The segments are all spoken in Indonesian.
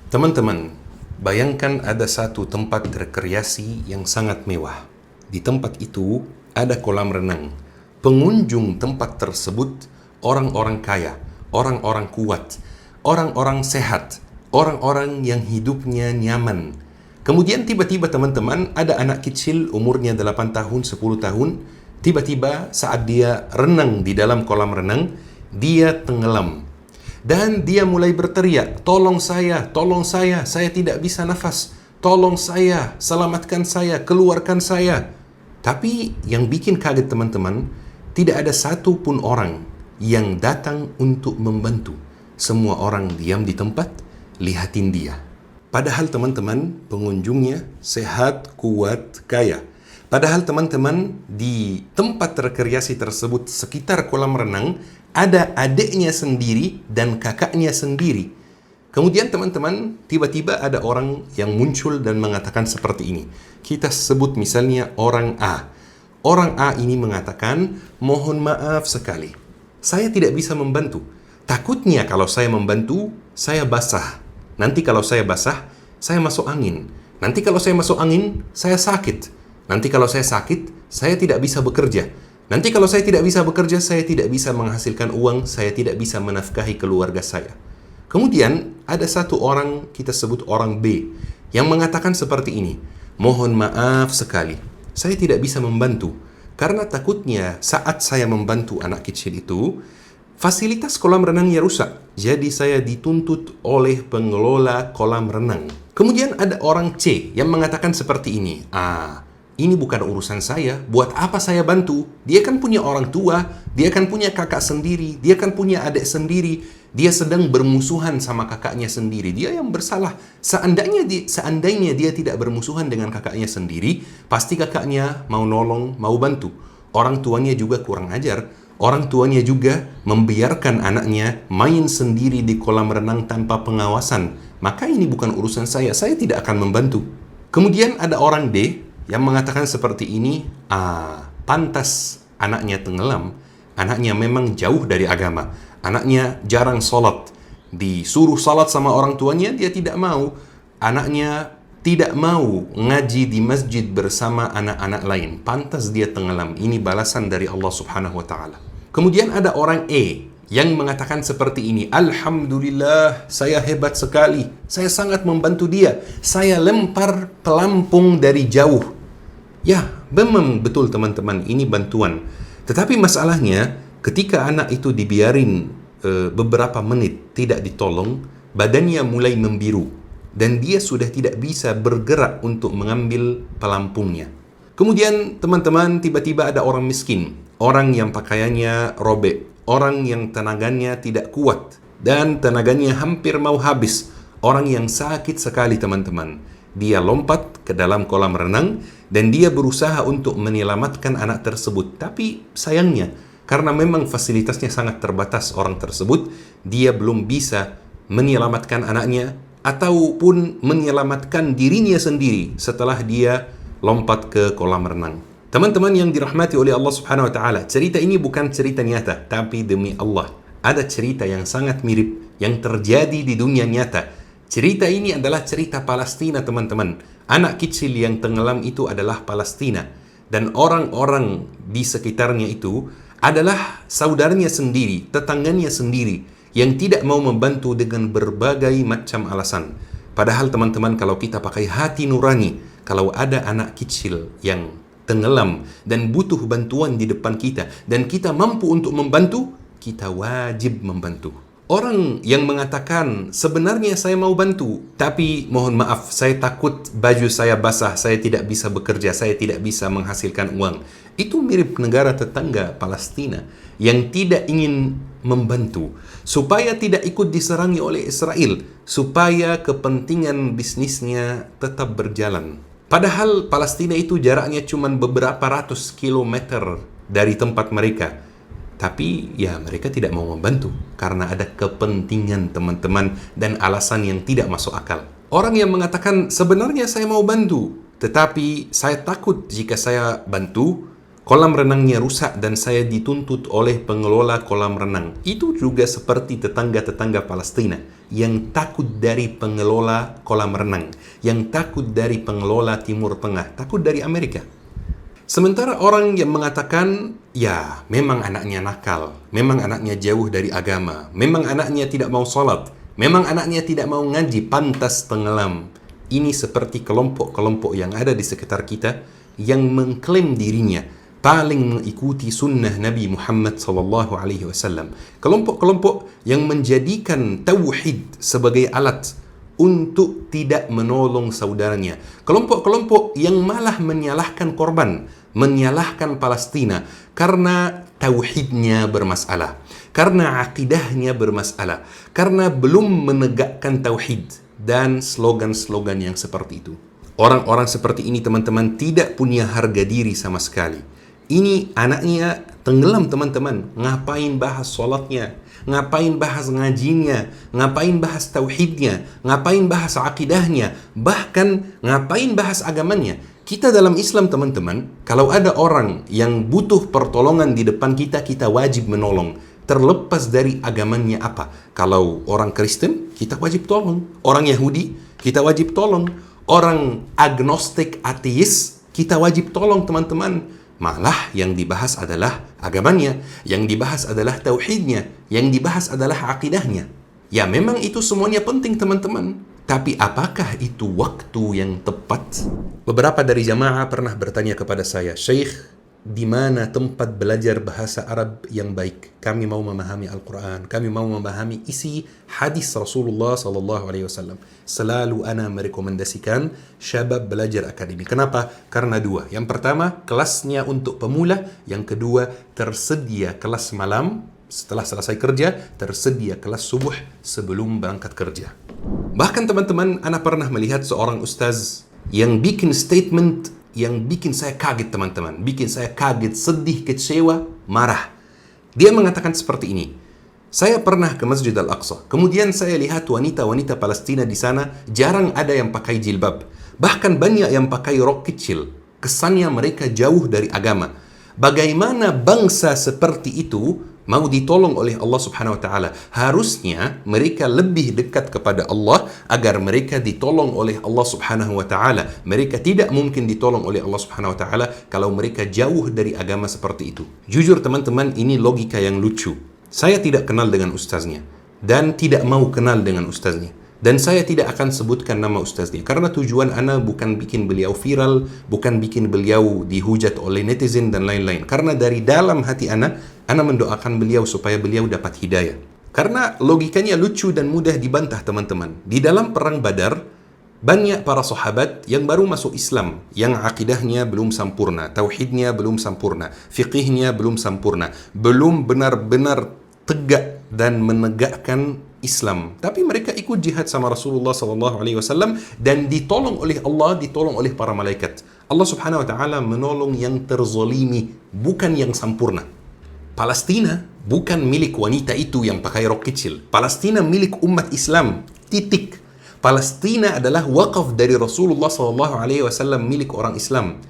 Teman-teman, bayangkan ada satu tempat rekreasi yang sangat mewah. Di tempat itu ada kolam renang. Pengunjung tempat tersebut orang-orang kaya, orang-orang kuat, orang-orang sehat, orang-orang yang hidupnya nyaman. Kemudian tiba-tiba teman-teman ada anak kecil umurnya 8 tahun, 10 tahun. Tiba-tiba saat dia renang di dalam kolam renang, dia tenggelam. Dan dia mulai berteriak, tolong saya tidak bisa nafas. Tolong saya, selamatkan saya, keluarkan saya. Tapi yang bikin kaget teman-teman, tidak ada satu pun orang yang datang untuk membantu. Semua orang diam di tempat, lihatin dia. Padahal teman-teman, pengunjungnya sehat, kuat, kaya. Padahal teman-teman, di tempat rekreasi tersebut sekitar kolam renang, ada adiknya sendiri dan kakaknya sendiri. Kemudian teman-teman, tiba-tiba ada orang yang muncul dan mengatakan seperti ini. Kita sebut misalnya orang A. Orang A ini mengatakan, mohon maaf sekali, saya tidak bisa membantu. Takutnya kalau saya membantu, saya basah. Nanti kalau saya basah, saya masuk angin. Nanti kalau saya masuk angin, saya sakit. Nanti kalau saya sakit, saya tidak bisa bekerja. Nanti kalau saya tidak bisa bekerja, saya tidak bisa menghasilkan uang, saya tidak bisa menafkahi keluarga saya. Kemudian ada satu orang, kita sebut orang B, yang mengatakan seperti ini. Mohon maaf sekali, saya tidak bisa membantu. Karena takutnya saat saya membantu anak kecil itu, fasilitas kolam renangnya rusak. Jadi saya dituntut oleh pengelola kolam renang. Kemudian ada orang C yang mengatakan seperti ini. Ini bukan urusan saya, buat apa saya bantu? Dia kan punya orang tua, dia kan punya kakak sendiri, dia kan punya adik sendiri, dia sedang bermusuhan sama kakaknya sendiri, dia yang bersalah. Seandainya dia tidak bermusuhan dengan kakaknya sendiri, pasti kakaknya mau nolong, mau bantu. Orang tuanya juga kurang ajar, orang tuanya juga membiarkan anaknya main sendiri di kolam renang tanpa pengawasan. Maka ini bukan urusan saya tidak akan membantu. Kemudian ada orang D yang mengatakan seperti ini, pantas anaknya tenggelam, anaknya memang jauh dari agama, anaknya jarang sholat, disuruh sholat sama orang tuanya, dia tidak mau, anaknya tidak mau ngaji di masjid bersama anak-anak lain, pantas dia tenggelam. Ini balasan dari Allah Subhanahu wa Ta'ala. Kemudian ada orang E yang mengatakan seperti ini, alhamdulillah, saya hebat sekali, saya sangat membantu dia, saya lempar pelampung dari jauh. Ya, memang betul teman-teman, ini bantuan. Tetapi masalahnya, ketika anak itu dibiarin beberapa menit tidak ditolong, badannya mulai membiru dan dia sudah tidak bisa bergerak untuk mengambil pelampungnya. Kemudian teman-teman, tiba-tiba ada orang miskin, orang yang pakaiannya robek, orang yang tenaganya tidak kuat dan tenaganya hampir mau habis, orang yang sakit sekali teman-teman. Dia lompat ke dalam kolam renang dan dia berusaha untuk menyelamatkan anak tersebut. Tapi sayangnya, karena memang fasilitasnya sangat terbatas orang tersebut, dia belum bisa menyelamatkan anaknya ataupun menyelamatkan dirinya sendiri setelah dia lompat ke kolam renang. Teman-teman yang dirahmati oleh Allah Subhanahu wa Ta'ala, cerita ini bukan cerita nyata, tapi demi Allah, ada cerita yang sangat mirip yang terjadi di dunia nyata. Cerita ini adalah cerita Palestina teman-teman. Anak kecil yang tenggelam itu adalah Palestina. Dan orang-orang di sekitarnya itu adalah saudaranya sendiri, tetangganya sendiri, yang tidak mau membantu dengan berbagai macam alasan. Padahal teman-teman, kalau kita pakai hati nurani, kalau ada anak kecil yang tenggelam dan butuh bantuan di depan kita, dan kita mampu untuk membantu, kita wajib membantu. Orang yang mengatakan, sebenarnya saya mau bantu, tapi mohon maaf, saya takut baju saya basah, saya tidak bisa bekerja, saya tidak bisa menghasilkan uang. Itu mirip negara tetangga Palestina yang tidak ingin membantu, supaya tidak ikut diserangi oleh Israel, supaya kepentingan bisnisnya tetap berjalan. Padahal Palestina itu jaraknya cuma beberapa ratus kilometer dari tempat mereka. Tapi ya mereka tidak mau membantu karena ada kepentingan teman-teman dan alasan yang tidak masuk akal. Orang yang mengatakan sebenarnya saya mau bantu, tetapi saya takut jika saya bantu, Kolam renangnya rusak dan saya dituntut oleh pengelola kolam renang. Itu juga seperti tetangga-tetangga Palestina yang takut dari pengelola kolam renang, yang takut dari pengelola Timur Tengah, takut dari Amerika. Sementara orang yang mengatakan, ya memang anaknya nakal, memang anaknya jauh dari agama, memang anaknya tidak mau sholat, memang anaknya tidak mau ngaji, pantas tenggelam. Ini seperti kelompok-kelompok yang ada di sekitar kita yang mengklaim dirinya paling mengikuti sunnah Nabi Muhammad SAW. Kelompok-kelompok yang menjadikan tauhid sebagai alat untuk tidak menolong saudaranya. Kelompok-kelompok yang malah menyalahkan korban, menyalahkan Palestina karena tauhidnya bermasalah, karena akidahnya bermasalah, karena belum menegakkan tauhid dan slogan-slogan yang seperti itu. Orang-orang seperti ini, teman-teman, tidak punya harga diri sama sekali. Ini anaknya tenggelam, teman-teman. Ngapain bahas sholatnya? Ngapain bahas ngajinya? Ngapain bahas tauhidnya? Ngapain bahas akidahnya? Bahkan ngapain bahas agamanya? Kita dalam Islam, teman-teman, kalau ada orang yang butuh pertolongan di depan kita, kita wajib menolong. Terlepas dari agamanya apa. Kalau orang Kristen, kita wajib tolong. Orang Yahudi, kita wajib tolong. Orang agnostik, ateis, kita wajib tolong, teman-teman. Malah yang dibahas adalah agamanya, yang dibahas adalah tauhidnya, yang dibahas adalah akidahnya. Ya memang itu semuanya penting, teman-teman. Tapi apakah itu waktu yang tepat? Beberapa dari jamaah pernah bertanya kepada saya, Syekh, di mana tempat belajar bahasa Arab yang baik? Kami mau memahami Al-Quran, kami mau memahami isi hadis Rasulullah SAW. Selalu ana merekomendasikan Syabab Belajar Akademi. Kenapa? Karena dua. Yang pertama, kelasnya untuk pemula. Yang kedua, tersedia kelas malam setelah selesai kerja, tersedia kelas subuh sebelum berangkat kerja. Bahkan teman-teman, ana pernah melihat seorang ustaz yang bikin statement yang bikin saya kaget, teman-teman. Bikin saya kaget, sedih, kecewa, marah. Dia mengatakan seperti ini. Saya pernah ke Masjid Al-Aqsa. Kemudian saya lihat wanita-wanita Palestina di sana, jarang ada yang pakai jilbab. Bahkan banyak yang pakai rok kecil. Kesannya mereka jauh dari agama. Bagaimana bangsa seperti itu mau ditolong oleh Allah Subhanahu wa taala? Harusnya mereka lebih dekat kepada Allah agar mereka ditolong oleh Allah Subhanahu wa taala. Mereka tidak mungkin ditolong oleh Allah Subhanahu wa taala kalau mereka jauh dari agama seperti itu. Jujur teman-teman, ini logika yang lucu. Saya tidak kenal dengan ustaznya dan tidak mau kenal dengan ustaznya. Dan saya tidak akan sebutkan nama ustaznya karena tujuan ana bukan bikin beliau viral, bukan bikin beliau dihujat oleh netizen dan lain-lain. Karena dari dalam hati ana mendoakan beliau supaya beliau dapat hidayah. Karena logikanya lucu dan mudah dibantah, teman-teman. Di dalam perang Badar, banyak para sahabat yang baru masuk Islam, yang akidahnya belum sempurna, tauhidnya belum sempurna, fiqihnya belum sempurna, belum benar-benar tegak dan menegakkan Islam. Tapi mereka ikut jihad sama Rasulullah SAW dan ditolong oleh Allah, ditolong oleh para malaikat. Allah Subhanahu wa taala menolong yang terzalimi, bukan yang sempurna. Palestina bukan milik wanita itu yang pakai rok kecil. Palestina milik umat Islam. Titik. Palestina adalah wakaf dari Rasulullah SAW, milik orang Islam.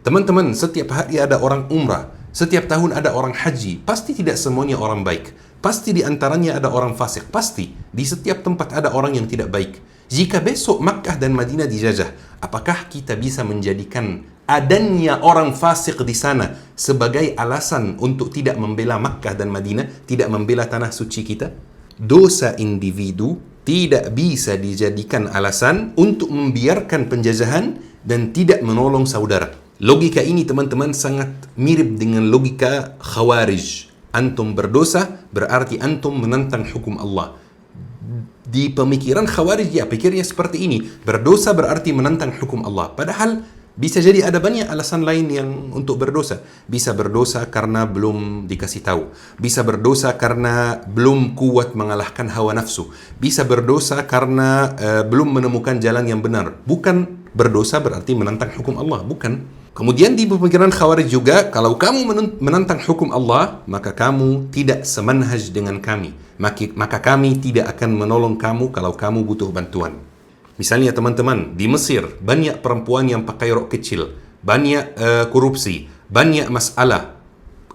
Teman-teman, setiap hari ada orang umrah, setiap tahun ada orang haji. Pasti tidak semuanya orang baik. Pasti di antaranya ada orang fasik. Pasti di setiap tempat ada orang yang tidak baik. Jika besok Makkah dan Madinah dijajah, apakah kita bisa menjadikan adanya orang fasik di sana sebagai alasan untuk tidak membela Makkah dan Madinah, tidak membela tanah suci kita? Dosa individu tidak bisa dijadikan alasan untuk membiarkan penjajahan dan tidak menolong saudara. Logika ini, teman-teman, sangat mirip dengan logika Khawarij. Antum berdosa berarti antum menentang hukum Allah. Di pemikiran Khawarij, ya, pikirnya seperti ini. Berdosa berarti menentang hukum Allah. Padahal bisa jadi ada banyak alasan lain yang untuk berdosa. Bisa berdosa karena belum dikasih tahu. Bisa berdosa karena belum kuat mengalahkan hawa nafsu. Bisa berdosa karena belum menemukan jalan yang benar. Bukan berdosa berarti menentang hukum Allah. Bukan. Kemudian di pemikiran Khawarij juga, kalau kamu menentang hukum Allah, maka kamu tidak semanhaj dengan kami. Maka kami tidak akan menolong kamu kalau kamu butuh bantuan. Misalnya teman-teman, di Mesir banyak perempuan yang pakai rok kecil, banyak korupsi, banyak masalah.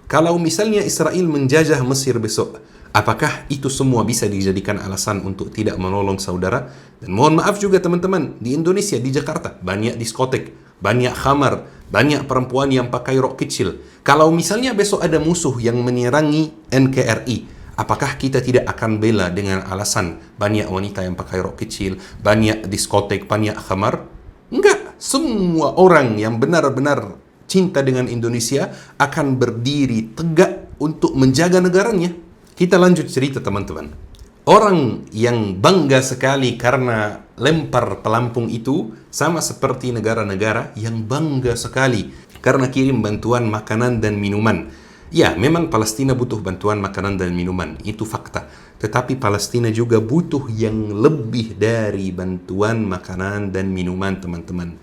Kalau misalnya Israel menjajah Mesir besok, apakah itu semua bisa dijadikan alasan untuk tidak menolong saudara? Dan mohon maaf juga teman-teman, di Indonesia, di Jakarta, banyak diskotek, banyak khamar, banyak perempuan yang pakai rok kecil. Kalau misalnya besok ada musuh yang menyerangi NKRI, apakah kita tidak akan bela dengan alasan banyak wanita yang pakai rok kecil, banyak diskotek, banyak khamar? Enggak, semua orang yang benar-benar cinta dengan Indonesia akan berdiri tegak untuk menjaga negaranya. Kita lanjut cerita teman-teman. Orang yang bangga sekali karena lempar pelampung itu sama seperti negara-negara yang bangga sekali karena kirim bantuan makanan dan minuman. Ya, memang Palestina butuh bantuan makanan dan minuman, itu fakta. Tetapi Palestina juga butuh yang lebih dari bantuan makanan dan minuman, teman-teman.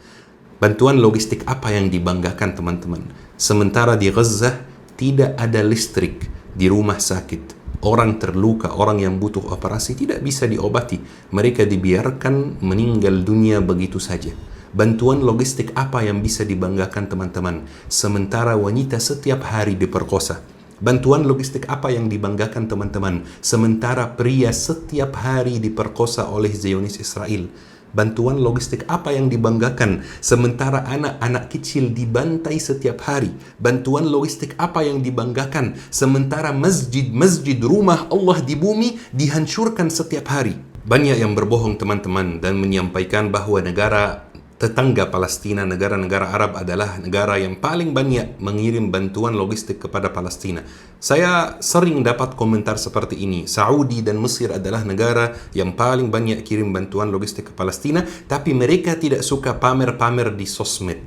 Bantuan logistik apa yang dibanggakan, teman-teman? Sementara di Gaza tidak ada listrik di rumah sakit. Orang terluka, orang yang butuh operasi tidak bisa diobati. Mereka dibiarkan meninggal dunia begitu saja. Bantuan logistik apa yang bisa dibanggakan, teman-teman? Sementara wanita setiap hari diperkosa. Bantuan logistik apa yang dibanggakan, teman-teman? Sementara pria setiap hari diperkosa oleh Zionis Israel. Bantuan logistik apa yang dibanggakan sementara anak-anak kecil dibantai setiap hari? Bantuan logistik apa yang dibanggakan sementara masjid-masjid rumah Allah di bumi dihancurkan setiap hari? Banyak yang berbohong, teman-teman, dan menyampaikan bahwa negara tetangga Palestina, negara-negara Arab adalah negara yang paling banyak mengirim bantuan logistik kepada Palestina. Saya sering dapat komentar seperti ini. Saudi dan Mesir adalah negara yang paling banyak kirim bantuan logistik ke Palestina, tapi mereka tidak suka pamer-pamer di sosmed.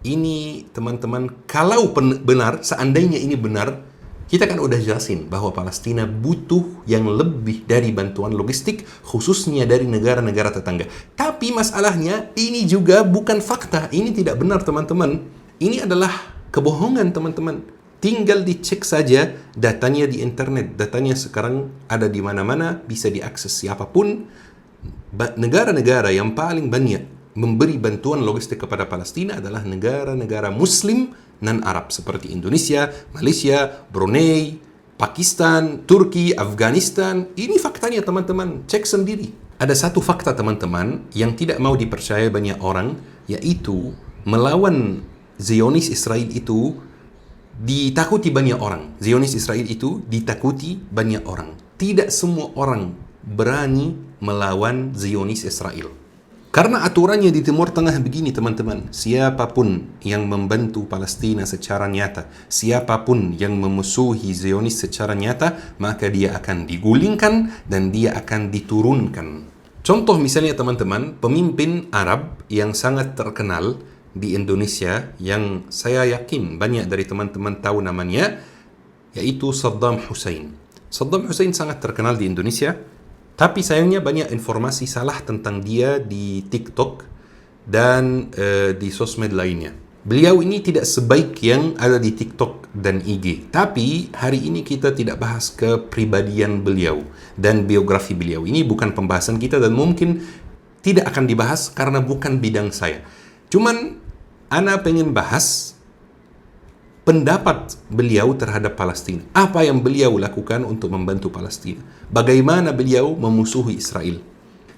Ini, teman-teman, kalau benar, seandainya ini benar, kita kan udah jelasin bahwa Palestina butuh yang lebih dari bantuan logistik, khususnya dari negara-negara tetangga. Tapi masalahnya, ini juga bukan fakta. Ini tidak benar, teman-teman. Ini adalah kebohongan, teman-teman. Tinggal dicek saja datanya di internet. Datanya sekarang ada di mana-mana, bisa diakses siapapun. Negara-negara yang paling banyak memberi bantuan logistik kepada Palestina adalah negara-negara Muslim non-Arab seperti Indonesia, Malaysia, Brunei, Pakistan, Turki, Afghanistan. Ini faktanya, teman-teman. Cek sendiri. Ada satu fakta, teman-teman, yang tidak mau dipercaya banyak orang, yaitu melawan Zionis Israel itu ditakuti banyak orang. Zionis Israel itu ditakuti banyak orang. Tidak semua orang berani melawan Zionis Israel. Karena aturannya di Timur Tengah begini, teman-teman. Siapapun yang membantu Palestina secara nyata, siapapun yang memusuhi Zionis secara nyata, maka dia akan digulingkan dan dia akan diturunkan. Contoh misalnya, teman-teman, pemimpin Arab yang sangat terkenal di Indonesia, yang saya yakin banyak dari teman-teman tahu namanya, yaitu Saddam Hussein. Saddam Hussein sangat terkenal di Indonesia, tapi sayangnya banyak informasi salah tentang dia di TikTok dan di sosmed lainnya. Beliau ini tidak sebaik yang ada di TikTok dan IG. Tapi hari ini kita tidak bahas kepribadian beliau dan biografi beliau. Ini bukan pembahasan kita dan mungkin tidak akan dibahas karena bukan bidang saya. Cuman Ana pengen bahas pendapat beliau terhadap Palestina. Apa yang beliau lakukan untuk membantu Palestina? Bagaimana beliau memusuhi Israel?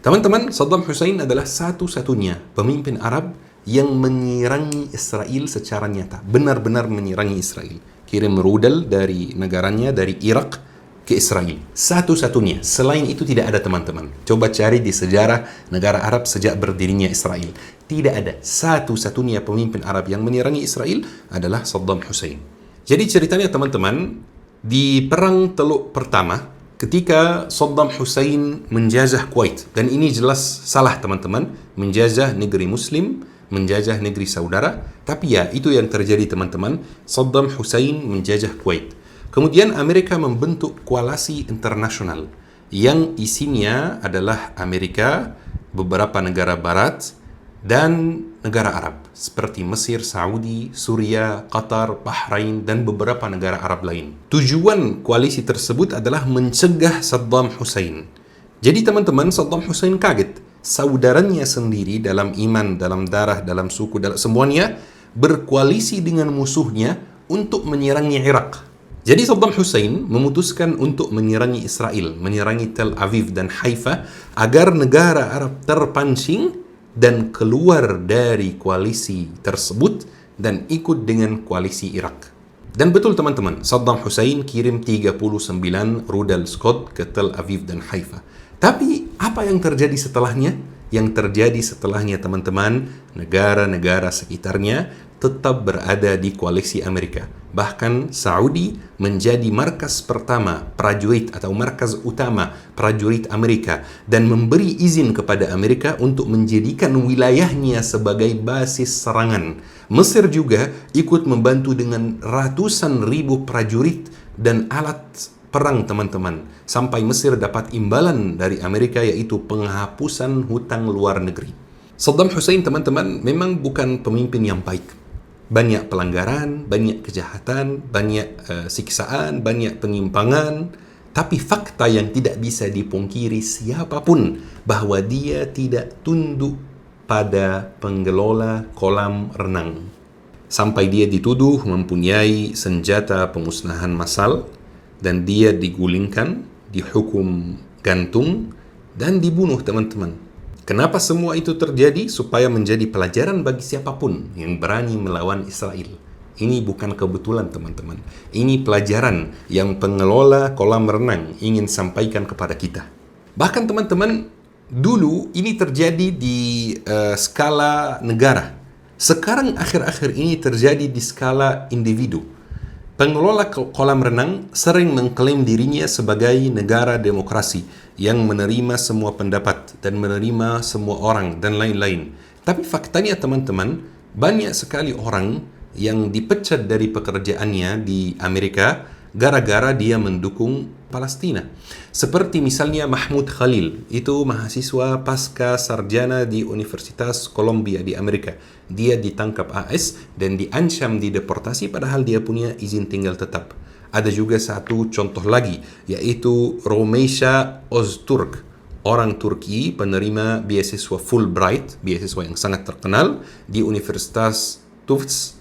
Teman-teman, Saddam Hussein adalah satu-satunya pemimpin Arab yang menyerangi Israel secara nyata. Benar-benar menyerangi Israel. Kirim rudal dari negaranya, dari Irak ke Israel. Satu-satunya. Selain itu tidak ada, teman-teman. Coba cari di sejarah negara Arab sejak berdirinya Israel. Tidak ada. Satu-satunya pemimpin Arab yang menyerangi Israel adalah Saddam Hussein. Jadi ceritanya, teman-teman, di Perang Teluk Pertama, ketika Saddam Hussein menjajah Kuwait, dan ini jelas salah, teman-teman, menjajah negeri Muslim, menjajah negeri saudara, tapi ya, itu yang terjadi, teman-teman. Saddam Hussein menjajah Kuwait. Kemudian Amerika membentuk koalisi internasional yang isinya adalah Amerika, beberapa negara barat, dan negara Arab seperti Mesir, Saudi, Suria, Qatar, Bahrain, dan beberapa negara Arab lain. Tujuan koalisi tersebut adalah mencegah Saddam Hussein. Jadi teman-teman, Saddam Hussein kaget. Saudaranya sendiri dalam iman, dalam darah, dalam suku, dalam semuanya berkoalisi dengan musuhnya untuk menyerangi Irak. Jadi Saddam Hussein memutuskan untuk menyerangi Israel, menyerangi Tel Aviv dan Haifa agar negara Arab terpancing dan keluar dari koalisi tersebut dan ikut dengan koalisi Irak. Dan betul teman-teman, Saddam Hussein kirim 39 rudal Scud ke Tel Aviv dan Haifa. Tapi apa yang terjadi setelahnya? Yang terjadi setelahnya teman-teman, negara-negara sekitarnya tetap berada di koalisi Amerika. Bahkan Saudi menjadi markas pertama prajurit atau markas utama prajurit Amerika dan memberi izin kepada Amerika untuk menjadikan wilayahnya sebagai basis serangan. Mesir juga ikut membantu dengan ratusan ribu prajurit dan alat perang teman-teman, sampai Mesir dapat imbalan dari Amerika yaitu penghapusan hutang luar negeri. Saddam Hussein teman-teman memang bukan pemimpin yang baik. Banyak pelanggaran, banyak kejahatan, banyak siksaan, banyak penyimpangan. Tapi fakta yang tidak bisa dipungkiri siapapun bahwa dia tidak tunduk pada pengelola kolam renang. Sampai dia dituduh mempunyai senjata pemusnahan massal dan dia digulingkan, dihukum gantung dan dibunuh teman-teman. Kenapa semua itu terjadi? Supaya menjadi pelajaran bagi siapapun yang berani melawan Israel. Ini bukan kebetulan teman-teman. Ini pelajaran yang pengelola kolam renang ingin sampaikan kepada kita. Bahkan teman-teman, dulu ini terjadi di skala negara. Sekarang akhir-akhir ini terjadi di skala individu. Pengelola kolam renang sering mengklaim dirinya sebagai negara demokrasi yang menerima semua pendapat dan menerima semua orang dan lain-lain. Tapi faktanya teman-teman, banyak sekali orang yang dipecat dari pekerjaannya di Amerika gara-gara dia mendukung Palestina. Seperti misalnya Mahmud Khalil, itu mahasiswa pasca sarjana di Universitas Columbia di Amerika. Dia ditangkap AS dan diancam dideportasi padahal dia punya izin tinggal tetap. Ada juga satu contoh lagi, yaitu Romeisha Ozturk, orang Turki penerima beasiswa Fulbright, beasiswa yang sangat terkenal di Universitas Tufts,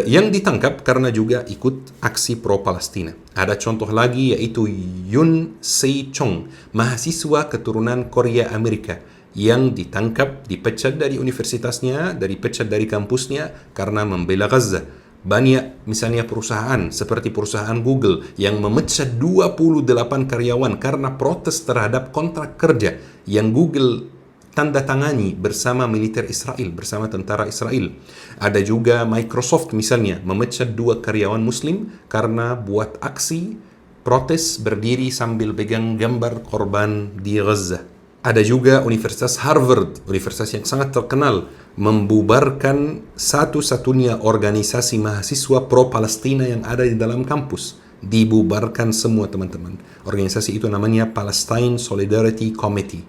yang ditangkap karena juga ikut aksi pro-Palestina. Ada contoh lagi yaitu Yoon Se Chong, mahasiswa keturunan Korea Amerika yang ditangkap, dipecat dari universitasnya, dipecat dari kampusnya karena membela Gaza. Banyak misalnya perusahaan seperti perusahaan Google yang memecat 28 karyawan karena protes terhadap kontrak kerja yang Google tanda tangani bersama militer Israel, bersama tentara Israel. Ada juga Microsoft misalnya memecat 2 karyawan muslim karena buat aksi protes berdiri sambil pegang gambar korban di Gaza. Ada juga Universitas Harvard, universitas yang sangat terkenal, membubarkan satu-satunya organisasi mahasiswa pro-Palestina yang ada di dalam kampus. Dibubarkan semua teman-teman. Organisasi itu namanya Palestine Solidarity Committee.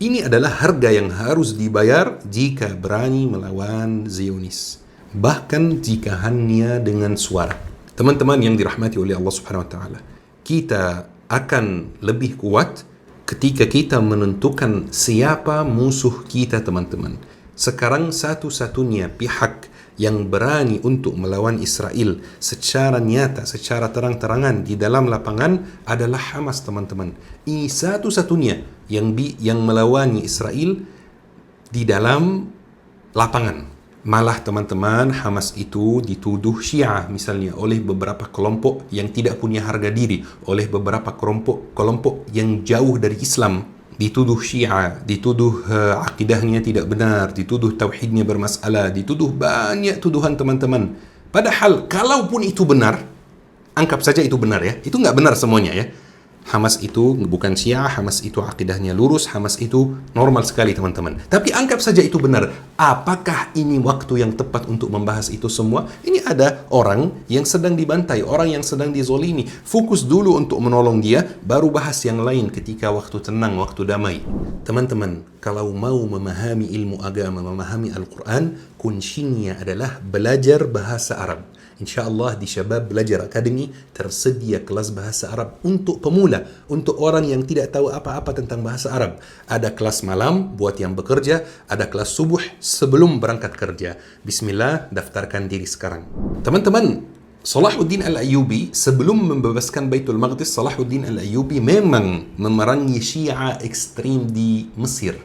Ini adalah harga yang harus dibayar jika berani melawan Zionis. Bahkan jika hanya dengan suara. Teman-teman yang dirahmati oleh Allah Subhanahu wa taala, kita akan lebih kuat ketika kita menentukan siapa musuh kita, teman-teman. Sekarang satu-satunya pihak yang berani untuk melawan Israel secara nyata, secara terang-terangan di dalam lapangan adalah Hamas, teman-teman. Ini satu-satunya yang melawan Israel di dalam lapangan. Malah teman-teman, Hamas itu dituduh Syiah misalnya oleh beberapa kelompok yang tidak punya harga diri, oleh beberapa kelompok yang jauh dari Islam. Dituduh Syiah, dituduh akidahnya tidak benar, dituduh tauhidnya bermasalah, dituduh banyak tuduhan teman-teman. Padahal kalaupun itu benar, anggap saja itu benar ya, itu nggak benar semuanya ya. Hamas itu bukan Syiah, Hamas itu akidahnya lurus, Hamas itu normal sekali teman-teman. Tapi anggap saja itu benar. Apakah ini waktu yang tepat untuk membahas itu semua? Ini ada orang yang sedang dibantai, orang yang sedang dizolimi. Fokus dulu untuk menolong dia, baru bahas yang lain ketika waktu tenang, waktu damai. Teman-teman, kalau mau memahami ilmu agama, memahami Al-Quran, kuncinya adalah belajar bahasa Arab. InsyaAllah di Syabab Belajar Academy tersedia kelas bahasa Arab untuk pemula, untuk orang yang tidak tahu apa-apa tentang bahasa Arab. Ada kelas malam buat yang bekerja, ada kelas subuh sebelum berangkat kerja. Bismillah, daftarkan diri sekarang. Teman-teman, Salahuddin Al-Ayyubi sebelum membebaskan Baitul Maqdis, Salahuddin Al-Ayyubi memang memerangi Syiah ekstrim di Mesir.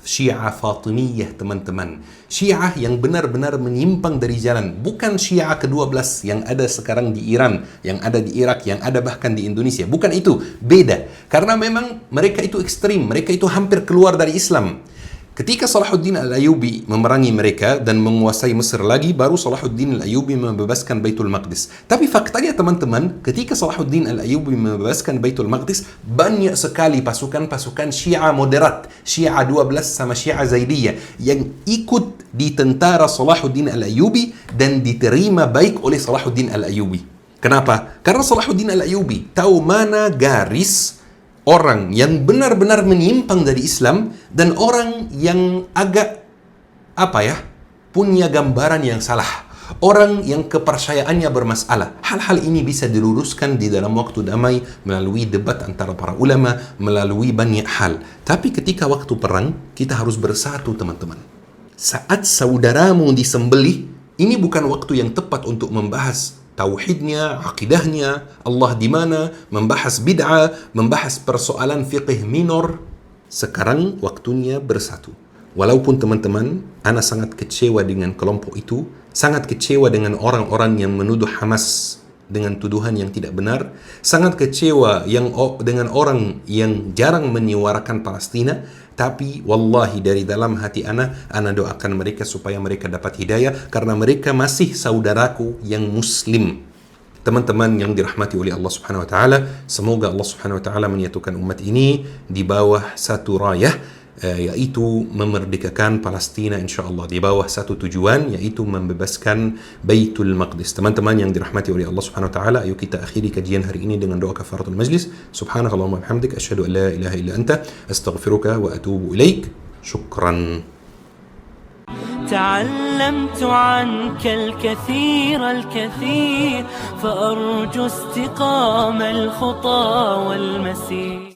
Syiah Fatimiyah, teman-teman. Syiah yang benar-benar menyimpang dari jalan. Bukan Syiah ke-12 yang ada sekarang di Iran, yang ada di Irak, yang ada bahkan di Indonesia. Bukan itu. Beda. Karena memang mereka itu ekstrim. Mereka itu hampir keluar dari Islam. Ketika Salahuddin Al-Ayyubi memerangi mereka dan menguasai Mesir lagi, baru Salahuddin Al-Ayyubi membebaskan Baitul Maqdis. Tapi faktanya teman-teman, ketika Salahuddin Al-Ayyubi membebaskan Baitul Maqdis, banyak sekali pasukan-pasukan Syiah moderat, Syiah 12 sama Syiah Zaidiyah yang ikut di tentara Salahuddin Al-Ayyubi dan diterima baik oleh Salahuddin Al-Ayyubi. Kenapa? Karena Salahuddin Al-Ayyubi tahu mana garis orang yang benar-benar menyimpang dari Islam dan orang yang agak punya gambaran yang salah, orang yang kepercayaannya bermasalah. Hal-hal ini bisa diluruskan di dalam waktu damai melalui debat antara para ulama, melalui banyak hal. Tapi ketika waktu perang, kita harus bersatu, teman-teman. Saat saudaramu disembelih, ini bukan waktu yang tepat untuk membahas tauhidnya, akidahnya, Allah di mana, membahas bid'ah, membahas persoalan fiqh minor. Sekarang waktunya bersatu. Walaupun teman-teman, ana sangat kecewa dengan kelompok itu, sangat kecewa dengan orang-orang yang menuduh Hamas dengan tuduhan yang tidak benar, sangat kecewa dengan orang yang jarang menyuarakan Palestina. Tapi wallahi dari dalam hati ana doakan mereka supaya mereka dapat hidayah, karena mereka masih saudaraku yang muslim. Teman-teman yang dirahmati oleh Allah Subhanahu wa taala, semoga Allah Subhanahu wa taala menyatukan umat ini di bawah satu rayah, yaitu memerdekakan Palestina insyaallah, di bawah satu tujuan, yaitu membebaskan Baitul Maqdis. Teman-teman yang dirahmati oleh Allah Subhanahu wa taala, ayo kita akhiri kajian hari ini dengan doa kafaratul majlis. Subhanakallahumma wa bihamdik, asyhadu an la ilaha illa anta, astaghfiruka wa atubu ilaik. Syukran. تعلمت عنك الكثير فأرجو استقام الخطى والمسير.